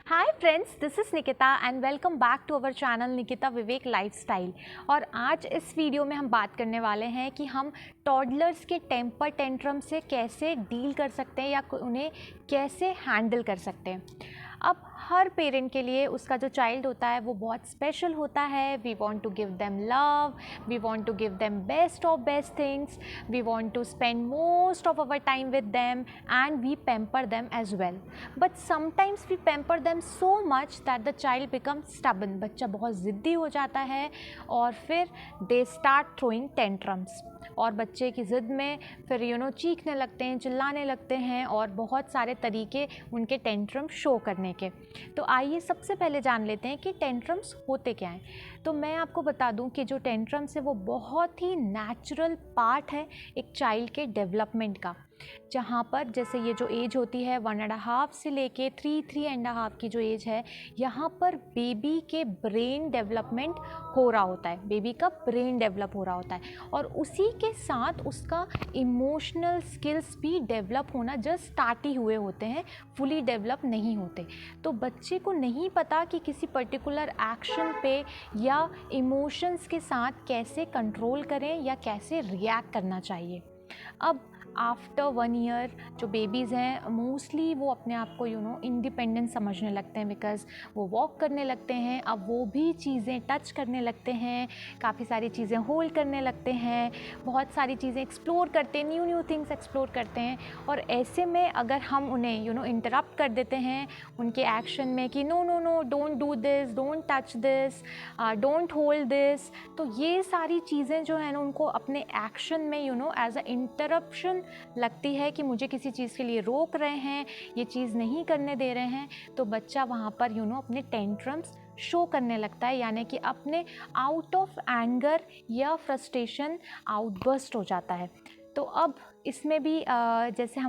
Hi friends, this is Nikita and welcome back to our channel Nikita Vivek lifestyle. और आज इस video में हम बात करने वाले हैं कि हम टॉडलर्स के टेम्पर टेंट्रम से कैसे डील कर सकते हैं या उन्हें कैसे हैंडल कर सकते हैं। अब हर पेरेंट के लिए उसका जो चाइल्ड होता है वो बहुत स्पेशल होता है। We want to give them love, we want to give them best of best things, we want to spend most of our time with them and we pamper them as well. But sometimes we pamper them so much that the child become stubborn. बच्चा बहुत ज़िद्दी हो जाता है और फिर they start throwing tantrums और बच्चे की ज़िद में फिर चीखने लगते हैं, चिल्लाने लगते हैं और बहुत सारे तरीके उनके टेंट्रम शो करने के। तो आइए सबसे पहले जान लेते हैं कि टेंट्रम्स होते क्या हैं। तो मैं आपको बता दूं कि जो टेंट्रम्स है वो बहुत ही नेचुरल पार्ट है एक चाइल्ड के डेवलपमेंट का, जहाँ पर जैसे ये जो एज होती है 1.5 से लेके 3.5 की जो एज है, यहाँ पर बेबी के ब्रेन डेवलपमेंट हो रहा होता है, बेबी का ब्रेन डेवलप हो रहा होता है और उसी के साथ उसका इमोशनल स्किल्स भी डेवलप होना जस्ट स्टार्ट ही हुए होते हैं, फुली डेवलप नहीं होते। तो बच्चे को नहीं पता कि किसी पर्टिकुलर एक्शन पे या इमोशंस के साथ कैसे कंट्रोल करें या कैसे रिएक्ट करना चाहिए। अब आफ्टर 1 ईयर जो बेबीज़ हैं मोस्टली वो अपने आप को इंडिपेंडेंट समझने लगते हैं, बिकॉज़ वो वॉक करने लगते हैं। अब वो भी चीज़ें टच करने लगते हैं, काफ़ी सारी चीज़ें होल्ड करने लगते हैं, बहुत सारी चीज़ें एक्सप्लोर करते हैं, न्यू थिंग्स एक्सप्लोर करते हैं। और ऐसे में अगर हम उन्हें इंटरप्ट कर देते हैं उनके एक्शन में कि no no no, don't do this, don't touch this, don't hold this, तो ये सारी चीज़ें जो है ना उनको अपने एक्शन में एज अ इंटरप्शन लगती है कि मुझे किसी चीज़ के लिए रोक रहे हैं, ये चीज़ नहीं करने दे रहे हैं। तो बच्चा वहाँ पर अपने टेंट्रम्स शो करने लगता है, यानी कि अपने आउट ऑफ एंगर या फ्रस्ट्रेशन आउटबर्स्ट हो जाता है। तो अब इसमें भी जैसे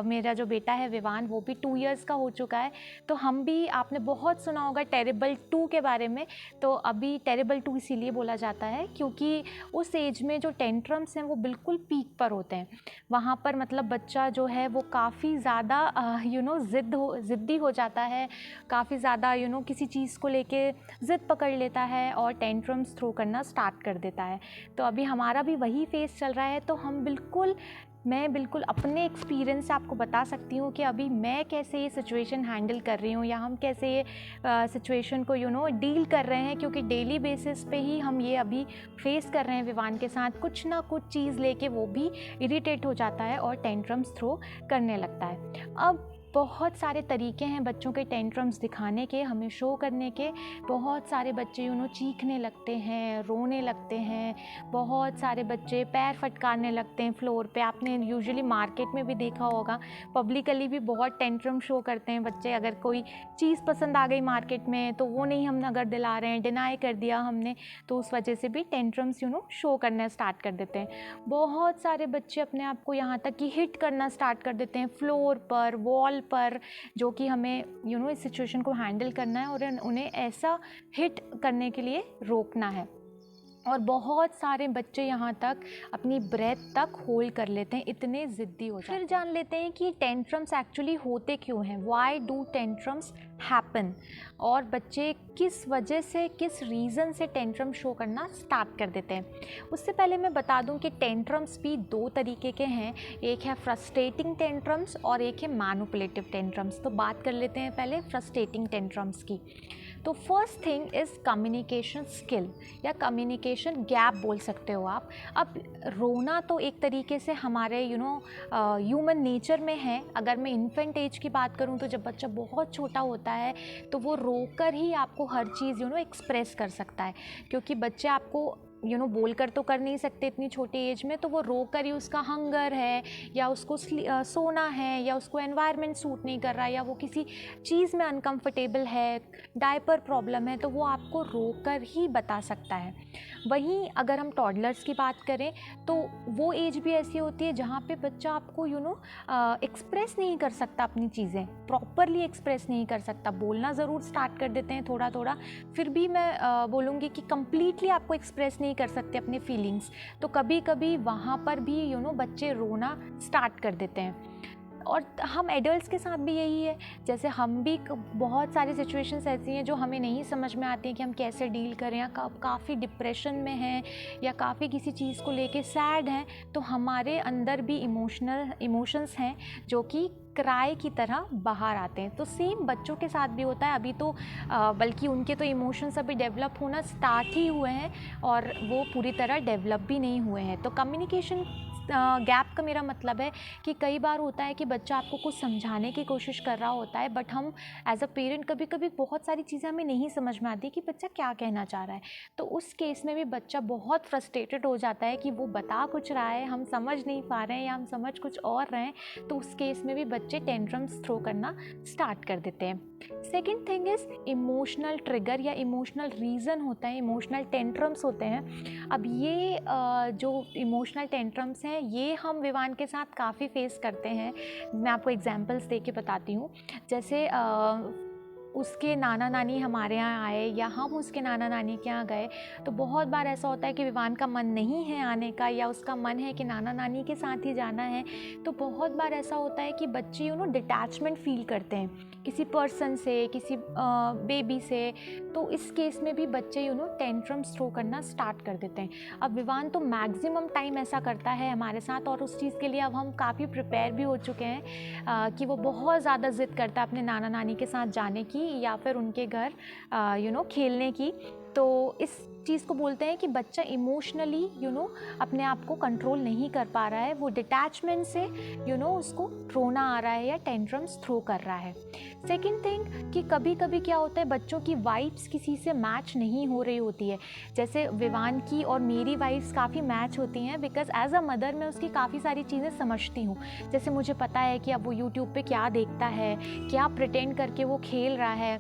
मेरा जो बेटा है विवान, वो भी 2 इयर्स का हो चुका है। तो हम भी, आपने बहुत सुना होगा टेरिबल 2 के बारे में। तो अभी टेरिबल 2 इसीलिए बोला जाता है क्योंकि उस एज में जो टेंट्रम्स हैं वो बिल्कुल पीक पर होते हैं। वहाँ पर मतलब बच्चा जो है वो काफ़ी ज़्यादा ज़िद्दी हो जाता है, काफ़ी ज़्यादा किसी चीज़ को लेके ज़िद पकड़ लेता है और टेंट्रम्स थ्रो करना स्टार्ट कर देता है। तो अभी हमारा भी वही फेज़ चल रहा है। तो मैं बिल्कुल अपने एक्सपीरियंस से आपको बता सकती हूँ कि अभी मैं कैसे ये सिचुएशन हैंडल कर रही हूँ या हम कैसे ये सिचुएशन को डील कर रहे हैं, क्योंकि डेली बेसिस पे ही हम ये अभी फेस कर रहे हैं। विवान के साथ कुछ ना कुछ चीज़ लेके वो भी इरिटेट हो जाता है और टेंट्रम्स थ्रो करने लगता है। अब बहुत सारे तरीके हैं बच्चों के टेंट्रम्स दिखाने के, हमें शो करने के। बहुत सारे बच्चे चीखने लगते हैं, रोने लगते हैं, बहुत सारे बच्चे पैर फटकारने लगते हैं फ्लोर पे। आपने यूजुअली मार्केट में भी देखा होगा, पब्लिकली भी बहुत टेंट्रम शो करते हैं बच्चे। अगर कोई चीज़ पसंद आ गई मार्केट में तो वो नहीं हम अगर दिला रहे हैं, डिनाई कर दिया हमने, तो उस वजह से भी टेंट्रम्स शो करना स्टार्ट कर देते हैं। बहुत सारे बच्चे अपने आप को यहाँ तक कि हिट करना स्टार्ट कर देते हैं फ्लोर पर, वॉल पर, जो कि हमें इस सिचुएशन को हैंडल करना है और उन्हें ऐसा हिट करने के लिए रोकना है। और बहुत सारे बच्चे यहाँ तक अपनी ब्रेथ तक होल्ड कर लेते हैं, इतने ज़िद्दी हो जाते हैं। फिर जान लेते हैं कि टेंट्रम्स एक्चुअली होते क्यों हैं, व्हाई डू टेंट्रम्स हैपन, और बच्चे किस वजह से, किस रीज़न से टेंट्रम शो करना स्टार्ट कर देते हैं। उससे पहले मैं बता दूं कि टेंट्रम्स भी 2 तरीके के हैं, एक है फ्रस्ट्रेटिंग टेंट्रम्स और एक है मैनिपुलेटिव टेंट्रम्स। तो बात कर लेते हैं पहले फ्रस्ट्रेटिंग टेंट्रम्स की। तो first thing is communication skill या कम्युनिकेशन गैप बोल सकते हो आप। अब रोना तो एक तरीके से हमारे ह्यूमन नेचर में है। अगर मैं इन्फेंट एज की बात करूं तो जब बच्चा बहुत छोटा होता है तो वो रोकर ही आपको हर चीज़ एक्सप्रेस कर सकता है, क्योंकि बच्चे आपको बोलकर तो कर नहीं सकते इतनी छोटी एज में। तो वो रोकर ही, उसका हंगर है या उसको सोना है या उसको एनवायरनमेंट सूट नहीं कर रहा है या वो किसी चीज़ में अनकंफर्टेबल है, डायपर प्रॉब्लम है, तो वो आपको रोकर ही बता सकता है। वहीं अगर हम टॉडलर्स की बात करें तो वो एज भी ऐसी होती है जहाँ पे बच्चा आपको एक्सप्रेस नहीं कर सकता, अपनी चीज़ें प्रॉपरली एक्सप्रेस नहीं कर सकता। बोलना ज़रूर स्टार्ट कर देते हैं थोड़ा थोड़ा, फिर भी मैं बोलूँगी कि कम्प्लीटली आपको एक्सप्रेस नहीं कर सकते अपने फीलिंग्स। तो कभी कभी वहाँ पर भी बच्चे रोना स्टार्ट कर देते हैं। और हम एडल्ट्स के साथ भी यही है, जैसे हम भी बहुत सारी सिचुएशंस ऐसी हैं जो हमें नहीं समझ में आती हैं कि हम कैसे डील करें, या काफ़ी डिप्रेशन में हैं या काफ़ी किसी चीज़ को लेके सैड हैं, तो हमारे अंदर भी इमोशंस हैं जो कि क्राई की तरह बाहर आते हैं। तो सेम बच्चों के साथ भी होता है। अभी तो बल्कि उनके तो इमोशंस अभी डेवलप होना स्टार्ट ही हुए हैं और वो पूरी तरह डेवलप भी नहीं हुए हैं। तो कम्युनिकेशन गैप का मेरा मतलब है कि कई बार होता है कि बच्चा आपको कुछ समझाने की कोशिश कर रहा होता है, बट हम एज अ पेरेंट कभी कभी बहुत सारी चीज़ें हमें नहीं समझ में आती कि बच्चा क्या कहना चाह रहा है। तो उस केस में भी बच्चा बहुत फ्रस्ट्रेटेड हो जाता है कि वो बता कुछ रहा है, हम समझ नहीं पा रहे हैं या हम समझ कुछ और रहे हैं। तो उस केस में भी बच्चे टेंट्रम्स थ्रो करना स्टार्ट कर देते हैं। Second thing is emotional trigger या इमोशनल रीज़न होता है, इमोशनल टेंट्रम्स होते हैं। अब ये जो इमोशनल टेंट्रम्स हैं ये हम विवान के साथ काफ़ी फेस करते हैं। मैं आपको एग्जांपल्स दे के बताती हूँ। जैसे उसके नाना नानी हमारे यहाँ आए या हम उसके नाना नानी के यहाँ गए, तो बहुत बार ऐसा होता है कि विवान का मन नहीं है आने का या उसका मन है कि नाना नानी के साथ ही जाना है। तो बहुत बार ऐसा होता है कि बच्चे डिटैचमेंट फील करते हैं किसी पर्सन से, किसी बेबी से। तो इस केस में भी बच्चे टेंट्रम्स थ्रो करना स्टार्ट कर देते हैं। अब विवान तो मैक्सिमम टाइम ऐसा करता है हमारे साथ, और उस चीज़ के लिए अब हम काफ़ी प्रिपेयर भी हो चुके हैं कि वो बहुत ज़्यादा ज़िद करता है अपने नाना नानी के साथ जाने की या फिर उनके घर खेलने की। तो इस चीज़ को बोलते हैं कि बच्चा इमोशनली अपने आप को कंट्रोल नहीं कर पा रहा है, वो डिटैचमेंट से उसको रोना आ रहा है या टेंट्रम्स थ्रो कर रहा है। सेकंड थिंग कि कभी कभी क्या होता है, बच्चों की वाइब्स किसी से मैच नहीं हो रही होती है। जैसे विवान की और मेरी वाइब्स काफ़ी मैच होती हैं, बिकॉज एज अ मदर मैं उसकी काफ़ी सारी चीज़ें समझती हूँ। जैसे मुझे पता है कि अब वो यूट्यूब पे क्या देखता है, क्या प्रिटेंड करके वो खेल रहा है,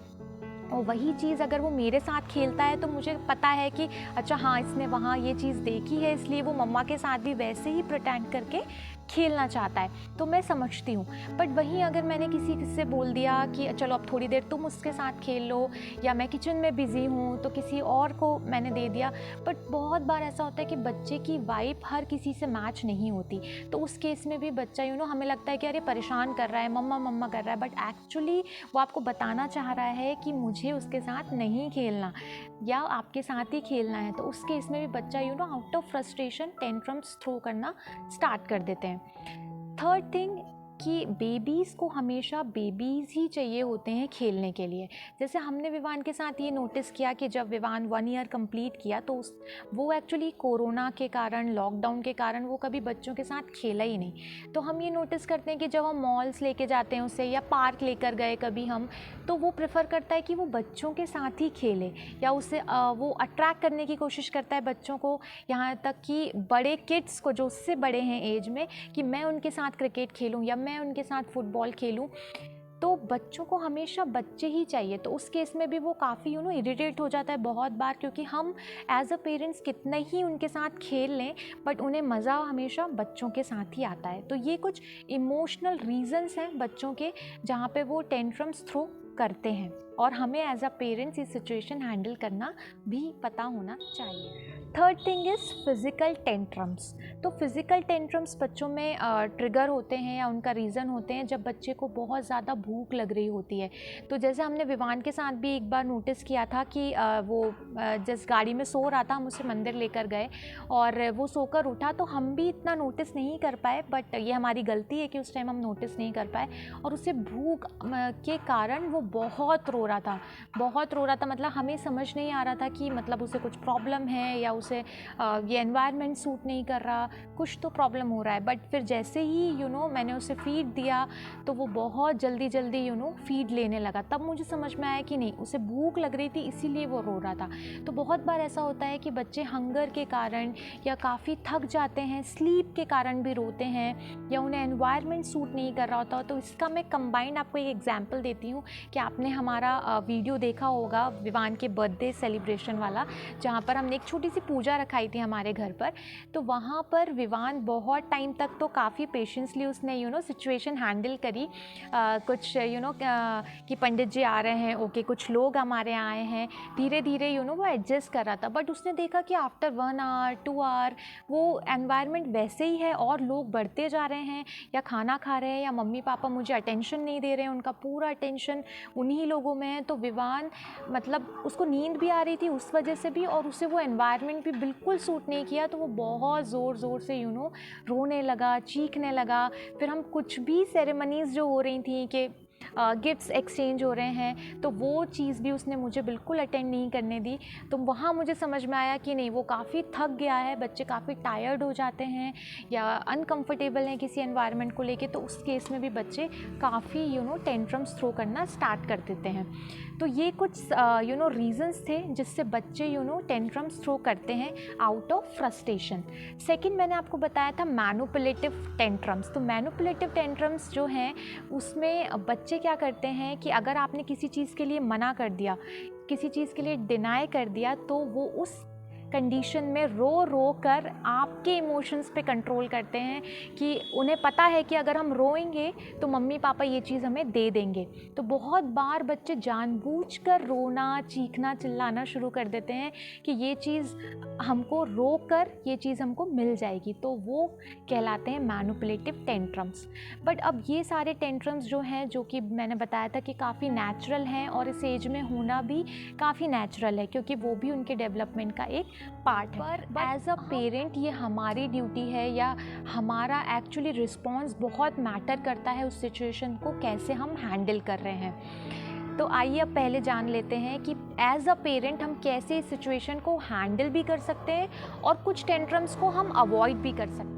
और वही चीज़ अगर वो मेरे साथ खेलता है तो मुझे पता है कि अच्छा हाँ, इसने वहाँ ये चीज़ देखी है, इसलिए वो मम्मा के साथ भी वैसे ही प्रिटेंड करके खेलना चाहता है, तो मैं समझती हूँ। बट वहीं अगर मैंने किसी से बोल दिया कि चलो अब थोड़ी देर तुम उसके साथ खेल लो, या मैं किचन में बिज़ी हूँ, तो किसी और को मैंने दे दिया। बट बहुत बार ऐसा होता है कि बच्चे की वाइब हर किसी से मैच नहीं होती, तो उस केस में भी बच्चा हमें लगता है कि अरे परेशान कर रहा है, मम्मा मम्मा कर रहा है, बट एक्चुअली वो आपको बताना चाह रहा है कि मुझे उसके साथ नहीं खेलना या आपके साथ ही खेलना है। तो उस केस में भी बच्चा out of frustration tantrums throw करना स्टार्ट कर देते हैं। थर्ड थिंग कि बेबीज़ को हमेशा बेबीज़ ही चाहिए होते हैं खेलने के लिए। जैसे हमने विवान के साथ ये नोटिस किया कि जब विवान 1 ईयर कंप्लीट किया तो वो एक्चुअली कोरोना के कारण, लॉकडाउन के कारण वो कभी बच्चों के साथ खेला ही नहीं। तो हम ये नोटिस करते हैं कि जब हम मॉल्स लेके जाते हैं उसे या पार्क लेकर गए कभी हम, तो वो प्रेफर करता है कि वो बच्चों के साथ ही खेले, या उसे वो अट्रैक्ट करने की कोशिश करता है बच्चों को, यहाँ तक कि बड़े किड्स को जो उससे बड़े हैं एज में, कि मैं उनके साथ क्रिकेट खेलूँ या मैं उनके साथ फुटबॉल खेलूं। तो बच्चों को हमेशा बच्चे ही चाहिए। तो उस केस में भी वो काफ़ी इरिटेट हो जाता है बहुत बार, क्योंकि हम एज अ पेरेंट्स कितना ही उनके साथ खेल लें बट उन्हें मज़ा हमेशा बच्चों के साथ ही आता है। तो ये कुछ इमोशनल रीजंस हैं बच्चों के जहाँ पे वो टेंट्रम्स थ्रो करते हैं, और हमें एज अ पेरेंट्स ये सिचुएशन हैंडल करना भी पता होना चाहिए। Third thing is physical tantrums. तो फिज़िकल टेंट्रम्स बच्चों में ट्रिगर होते हैं या उनका रीज़न होते हैं जब बच्चे को बहुत ज़्यादा भूख लग रही होती है। तो जैसे हमने विवान के साथ भी एक बार नोटिस किया था कि वो जिस गाड़ी में सो रहा था, हम उसे मंदिर लेकर गए और वो सोकर उठा, तो हम भी इतना नोटिस नहीं कर पाए, बट ये हमारी गलती है कि उस टाइम हम नोटिस नहीं कर पाए, और उसे भूख के कारण वो बहुत रो रहा था, बहुत रो रहा था। मतलब हमें समझ नहीं आ रहा था कि मतलब उसे कुछ प्रॉब्लम है या उसे ये एनवायरनमेंट सूट नहीं कर रहा, कुछ तो प्रॉब्लम हो रहा है। बट फिर जैसे ही मैंने उसे फीड दिया तो वो बहुत जल्दी फीड लेने लगा। तब मुझे समझ में आया कि नहीं, उसे भूख लग रही थी इसीलिए वो रो रहा था। तो बहुत बार ऐसा होता है कि बच्चे हंगर के कारण या काफ़ी थक जाते हैं, स्लीप के कारण भी रोते हैं, या उन्हें एनवायरनमेंट सूट नहीं कर रहा होता। तो इसका मैं कंबाइंड आपको एक एग्जांपल देती हूँ कि आपने हमारा वीडियो देखा होगा विवान के बर्थडे सेलिब्रेशन वाला, जहाँ पर हमने एक छोटी सी पूजा रखाई थी हमारे घर पर, तो वहाँ पर विवान बहुत टाइम तक तो काफ़ी पेशेंसली उसने सिचुएशन हैंडल करी। कुछ कि पंडित जी आ रहे हैं, ओके, कुछ लोग हमारे यहाँ आए हैं, धीरे धीरे वो एडजस्ट कर रहा था। बट उसने देखा कि आफ्टर 1 आवर 2 आवर वो एनवायरनमेंट वैसे ही है और लोग बढ़ते जा रहे हैं, या खाना खा रहे हैं या मम्मी पापा मुझे अटेंशन नहीं दे रहे हैं, उनका पूरा अटेंशन उन्हीं लोगों में है। तो विवान मतलब उसको नींद भी आ रही थी उस वजह से भी, और उसे वो एनवायरनमेंट भी बिल्कुल सूट नहीं किया। तो वो बहुत ज़ोर ज़ोर से रोने लगा, चीखने लगा। फिर हम कुछ भी सेरेमनीज़ जो हो रही थी कि गिफ्ट्स एक्सचेंज हो रहे हैं, तो वो चीज़ भी उसने मुझे बिल्कुल अटेंड नहीं करने दी। तो वहाँ मुझे समझ में आया कि नहीं, वो काफ़ी थक गया है, बच्चे काफ़ी टायर्ड हो जाते हैं या अनकंफर्टेबल हैं किसी एनवायरनमेंट को लेके, तो उस केस में भी बच्चे काफ़ी टेंट्रम्स थ्रो करना स्टार्ट कर देते हैं। तो ये कुछ रीजंस थे जिससे बच्चे टेंट्रम्स थ्रो करते हैं आउट ऑफ फ्रस्ट्रेशन। सेकंड मैंने आपको बताया था मैनिपुलेटिव टेंट्रम्स। तो मैनिपुलेटिव टेंट्रम्स जो हैं उसमें बच्चे क्या करते हैं कि अगर आपने किसी चीज़ के लिए मना कर दिया, किसी चीज़ के लिए डिनाई कर दिया, तो वो उस कंडीशन में रो रो कर आपके इमोशंस पे कंट्रोल करते हैं कि उन्हें पता है कि अगर हम रोएंगे तो मम्मी पापा ये चीज़ हमें दे देंगे। तो बहुत बार बच्चे जानबूझकर रोना, चीखना, चिल्लाना शुरू कर देते हैं कि ये चीज़ हमको रोक कर ये चीज़ हमको मिल जाएगी, तो वो कहलाते हैं मैनिपुलेटिव टेंट्रम्स। बट अब ये सारे टेंट्रम्स जो हैं, जो कि मैंने बताया था कि काफ़ी नेचुरल हैं और इस एज में होना भी काफ़ी नेचुरल है, क्योंकि वो भी उनके डेवलपमेंट का एक पार्ट है। पर एज अ पेरेंट ये हमारी ड्यूटी है या हमारा एक्चुअली रिस्पॉन्स बहुत मैटर करता है उस सिचुएशन को कैसे हम हैंडल कर रहे हैं। तो आइए अब पहले जान लेते हैं कि एज अ पेरेंट हम कैसे इस सिचुएशन को हैंडल भी कर सकते हैं और कुछ टेंट्रम्स को हम अवॉइड भी कर सकते हैं।